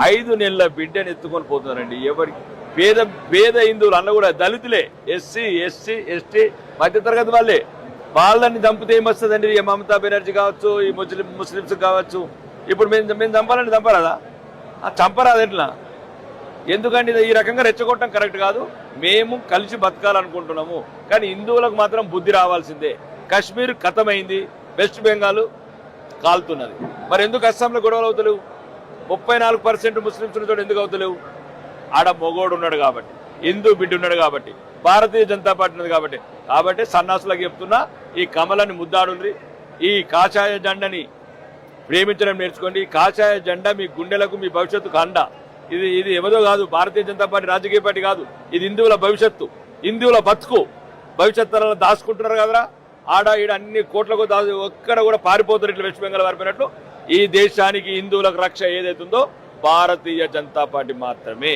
5 నెలల బిడ్డని ఎత్తుకొని పోతున్నారండి. ఎవరికి పేద పేద హిందువులు అన్న కూడా దళితులే, ఎస్సీ ఎస్టీ ఎస్టీ మధ్యతరగతి వాళ్ళని చంపితే ఏమొస్తుందండి? మమతా బెనర్జీ కావచ్చు, ఈ ముస్లిమ్స్ కావచ్చు. ఇప్పుడు మేము చంపాలంటే చంపరాదా? చంపరాదు ఎట్లా? ఎందుకంటే ఈ రకంగా రెచ్చగొట్టడం కరెక్ట్ కాదు. మేము కలిసి బతకాలనుకుంటున్నాము, కానీ హిందువులకు మాత్రం బుద్ధి రావాల్సిందే. కాశ్మీర్ ఖతమైంది, వెస్ట్ బెంగాల్ కాలుతున్నది. మరి ఎందుకు అస్సాంలో గొడవలు అవుతలేవు? 34% ముస్లింస్ చోటు ఎందుకు అవుతలేవు? ఆడ మొగోడు ఉన్నాడు కాబట్టి, హిందూ బిడ్డ ఉన్నాడు కాబట్టి, భారతీయ జనతా పార్టీ ఉన్నది కాబట్టి సన్నాసులకు చెప్తున్నా, ఈ కమలని ముద్దాడుండ్రి, ఈ కాషాయ జెండాని ప్రేమించడం నేర్చుకోండి. ఈ కాషాయ జెండా మీ గుండెలకు, మీ భవిష్యత్తుకు అండ. ఇది ఎవరో కాదు, భారతీయ జనతా పార్టీ రాజకీయ పార్టీ కాదు. ఇది హిందువుల భవిష్యత్తు, హిందువుల బతుకు. భవిష్యత్తు దాచుకుంటున్నారు కదరా, ఆడ ఈడ అన్ని కోట్లకు ఒక్కడ కూడా పారిపోతారు. ఇట్లా వెస్ట్ బెంగాల్ పారిపోయినట్లు ఈ దేశానికి హిందువులకు రక్ష ఏదైతుందో భారతీయ జనతా పార్టీ మాత్రమే.